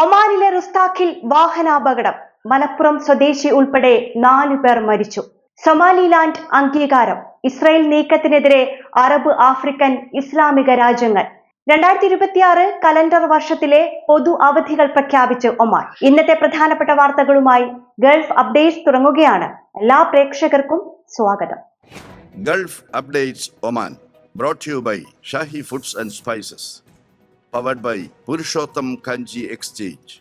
ഒമാനിലെ റുസ്താഖിൽ വാഹനാപകടം. മലപ്പുറം സ്വദേശി ഉൾപ്പെടെ 4 പേർ മരിച്ചു. സൊമാലിലാൻഡ് അംഗീകാരം. ഇസ്രായേൽ നീക്കത്തിനെതിരെ അറബ് ആഫ്രിക്കൻ ഇസ്ലാമിക രാജ്യങ്ങൾ. 2026 കലണ്ടർ വർഷത്തിലെ പൊതു അവധികൾ പ്രഖ്യാപിച്ച് ഒമാൻ. ഇന്നത്തെ പ്രധാനപ്പെട്ട വാർത്തകളുമായി ഗൾഫ് അപ്ഡേറ്റ്സ് തുടങ്ങുകയാണ്. എല്ലാ പ്രേക്ഷകർക്കും സ്വാഗതം. Gulf updates Oman brought to you by Shahi foods and spices, powered by Purushottam Kanji exchange.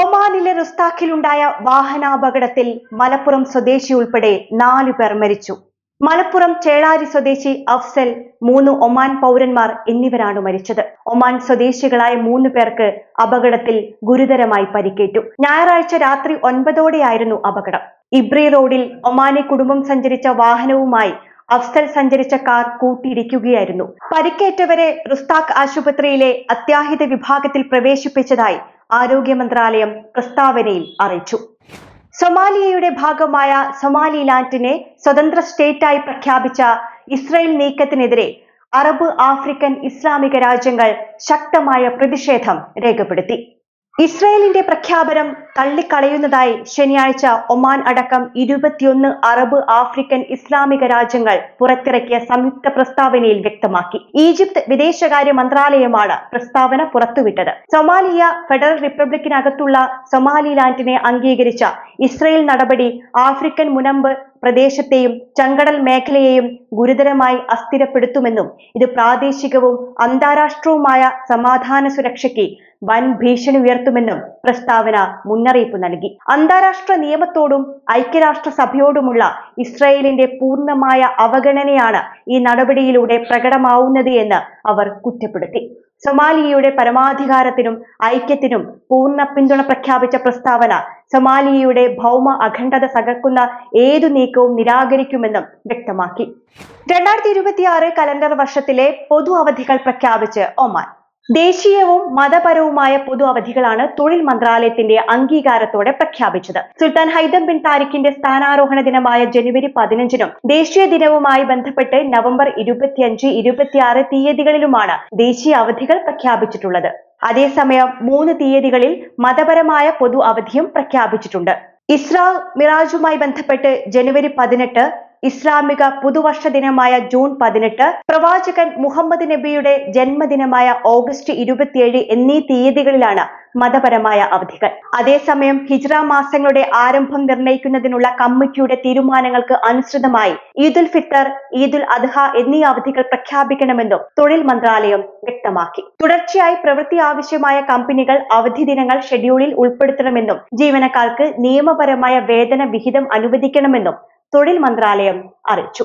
ഒമാനിലെ റുസ്താഖിലുണ്ടായ വാഹനാപകടത്തിൽ മലപ്പുറം സ്വദേശി ഉൾപ്പെടെ 4 പേർ മരിച്ചു. മലപ്പുറം ചേളാരി സ്വദേശി അഫ്സൽ, 3 ഒമാൻ പൗരന്മാർ എന്നിവരാണ് മരിച്ചത്. ഒമാൻ സ്വദേശികളായ 3 പേർക്ക് അപകടത്തിൽ ഗുരുതരമായി പരിക്കേറ്റു. ഞായറാഴ്ച രാത്രി 9ഓടെയായിരുന്നു അപകടം. ഇബ്രി റോഡിൽ ഒമാനി കുടുംബം സഞ്ചരിച്ച വാഹനവുമായി അഫ്സൽ സഞ്ചരിച്ച കാർ കൂട്ടിയിടിക്കുകയായിരുന്നു. പരിക്കേറ്റവരെ റുസ്താഖ് ആശുപത്രിയിലെ അത്യാഹിത വിഭാഗത്തിൽ പ്രവേശിപ്പിച്ചതായി ആരോഗ്യ മന്ത്രാലയം പ്രസ്താവനയിൽ അറിയിച്ചു. സൊമാലിയയുടെ ഭാഗമായ സൊമാലിലാൻഡിനെ സ്വതന്ത്ര സ്റ്റേറ്റായി പ്രഖ്യാപിച്ച ഇസ്രായേൽ നീക്കത്തിനെതിരെ അറബ് ആഫ്രിക്കൻ ഇസ്ലാമിക രാജ്യങ്ങൾ ശക്തമായ പ്രതിഷേധം രേഖപ്പെടുത്തി. ഇസ്രായേലിന്റെ പ്രഖ്യാപനം തള്ളിക്കളയുന്നതായി ശനിയാഴ്ച ഒമാൻ അടക്കം 21 അറബ് ആഫ്രിക്കൻ ഇസ്ലാമിക രാജ്യങ്ങൾ പുറത്തിറക്കിയ സംയുക്ത പ്രസ്താവനയിൽ വ്യക്തമാക്കി. ഈജിപ്ത് വിദേശകാര്യ മന്ത്രാലയമാണ് പ്രസ്താവന പുറത്തുവിട്ടത്. സൊമാലിയ ഫെഡറൽ റിപ്പബ്ലിക്കിനകത്തുള്ള സൊമാലിലാൻഡിനെ അംഗീകരിച്ച ഇസ്രായേൽ നടപടി ആഫ്രിക്കൻ മുനമ്പ് പ്രദേശത്തെയും ചെങ്കടൽ മേഖലയെയും ഗുരുതരമായി അസ്ഥിരപ്പെടുത്തുമെന്നും ഇത് പ്രാദേശികവും അന്താരാഷ്ട്രവുമായ സമാധാന സുരക്ഷയ്ക്ക് വൻ ഭീഷണി ഉയർത്തുമെന്നും പ്രസ്താവന മുന്നറിയിപ്പ് നൽകി. അന്താരാഷ്ട്ര നിയമത്തോടും ഐക്യരാഷ്ട്ര സഭയോടുമുള്ള ഇസ്രായേലിന്റെ പൂർണ്ണമായ അവഗണനയാണ് ഈ നടപടിയിലൂടെ പ്രകടമാവുന്നത് എന്ന് അവർ കുറ്റപ്പെടുത്തി. സൊമാലിയയുടെ പരമാധികാരത്തിനും ഐക്യത്തിനും പൂർണ്ണ പിന്തുണ പ്രഖ്യാപിച്ച പ്രസ്താവന സൊമാലിയയുടെ ഭൗമ അഖണ്ഡത തകർക്കുന്ന ഏതു നീക്കവും നിരാകരിക്കുമെന്നും വ്യക്തമാക്കി. 2026 കലണ്ടർ വർഷത്തിലെ പൊതു അവധികൾ പ്രഖ്യാപിച്ച് ഒമാൻ. ദേശീയവും മതപരവുമായ പൊതു അവധികളാണ് തൊഴിൽ മന്ത്രാലയത്തിന്റെ അംഗീകാരത്തോടെ പ്രഖ്യാപിച്ചത്. സുൽത്താൻ ഹൈതം ബിൻ താരിഖിന്റെ സ്ഥാനാരോഹണ ദിനമായ ജനുവരി 15-നും ദേശീയ ദിനവുമായി ബന്ധപ്പെട്ട് നവംബർ 25, 26 തീയതികളിലുമാണ് ദേശീയ അവധികൾ പ്രഖ്യാപിച്ചിട്ടുള്ളത്. അതേസമയം 3 തീയതികളിൽ മതപരമായ പൊതു അവധിയും പ്രഖ്യാപിച്ചിട്ടുണ്ട്. ഇസ്രാ മിറാജുമായി ബന്ധപ്പെട്ട് ജനുവരി 18, ഇസ്ലാമിക പുതുവർഷ ദിനമായ ജൂൺ 18, പ്രവാചകൻ മുഹമ്മദ് നബിയുടെ ജന്മദിനമായ ഓഗസ്റ്റ് 27 എന്നീ തീയതികളിലാണ് മതപരമായ അവധികൾ. അതേസമയം ഹിജ്റ മാസങ്ങളുടെ ആരംഭം നിർണയിക്കുന്നതിനുള്ള കമ്മിറ്റിയുടെ തീരുമാനങ്ങൾക്ക് അനുസൃതമായി ഈദുൽ ഫിത്തർ, ഈദുൽ അദ്ഹ എന്നീ അവധികൾ പ്രഖ്യാപിക്കണമെന്നും തൊഴിൽ മന്ത്രാലയം വ്യക്തമാക്കി. തുടർച്ചയായി പ്രവൃത്തി ആവശ്യമായ കമ്പനികൾ അവധി ദിനങ്ങൾ ഷെഡ്യൂളിൽ ഉൾപ്പെടുത്തണമെന്നും ജീവനക്കാർക്ക് നിയമപരമായ വേതന വിഹിതം അനുവദിക്കണമെന്നും തൊഴിൽ മന്ത്രാലയം അറിയിച്ചു.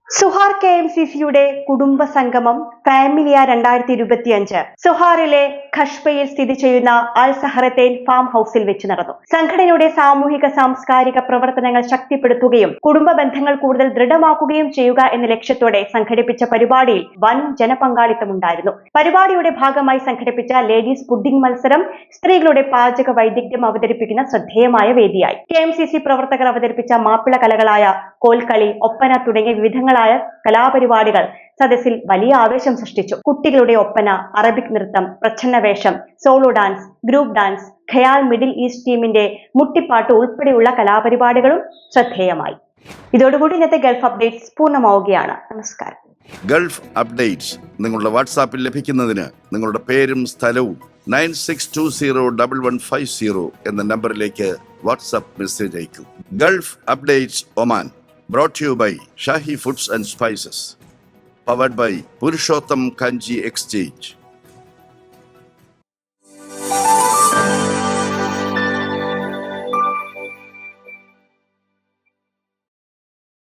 സുഹാർ KMCCയുടെ കുടുംബ സംഗമം ഫാമിലിയ 2025 സുഹാറിലെ ഖഷ്ബയിൽ സ്ഥിതി ചെയ്യുന്ന അൽ സഹറത്തേൻ ഫാം ഹൌസിൽ വെച്ച് നടന്നു. സംഘടനയുടെ സാമൂഹിക സാംസ്കാരിക പ്രവർത്തനങ്ങൾ ശക്തിപ്പെടുത്തുകയും കുടുംബ ബന്ധങ്ങൾ കൂടുതൽ ദൃഢമാക്കുകയും ചെയ്യുക എന്ന ലക്ഷ്യത്തോടെ സംഘടിപ്പിച്ച പരിപാടിയിൽ വൻ ജനപങ്കാളിത്തമുണ്ടായിരുന്നു. പരിപാടിയുടെ ഭാഗമായി സംഘടിപ്പിച്ച ലേഡീസ് പുഡിംഗ് മത്സരം സ്ത്രീകളുടെ പാചക വൈദഗ്ധ്യം അവതരിപ്പിക്കുന്ന ശ്രദ്ധേയമായ വേദിയായി. KMCC പ്രവർത്തകർ അവതരിപ്പിച്ച മാപ്പിള കലകളായ കോൽക്കളി, ഒപ്പന തുടങ്ങിയ വിവിധങ്ങളായ കലാപരിപാടികൾ സദസ്സിൽ വലിയ ആവേശം സൃഷ്ടിച്ചു. കുട്ടികളുടെ ഒപ്പന, അറബിക് നൃത്തം, പ്രച്ഛന്നവേഷം, solo dance, group dance, Khayal Middle East ടീമിന്റെ മുട്ടിപ്പാട്ട് ഉൾപ്പെടെയുള്ള കലാപരിപാടികളും ശ്രദ്ധേയമായി. ഇതോടുകൂടി ഇന്നത്തെ ഗൾഫ് അപ്ഡേറ്റ്സ് പൂർണ്ണമാവുകയാണ്. നമസ്കാരം. ഗൾഫ് അപ്ഡേറ്റ്സ് നിങ്ങളുടെ വാട്സാപ്പിൽ ലഭിക്കുന്നതിന് നിങ്ങളുടെ പേരും സ്ഥലവും 96201150 എന്ന നമ്പറിലേക്ക് വാട്സാപ്പ് മെസ്സേജ് അയക്കൂ. Gulf updates Oman brought to you by Shahi foods and spices, powered by Purushottam Kanji exchange.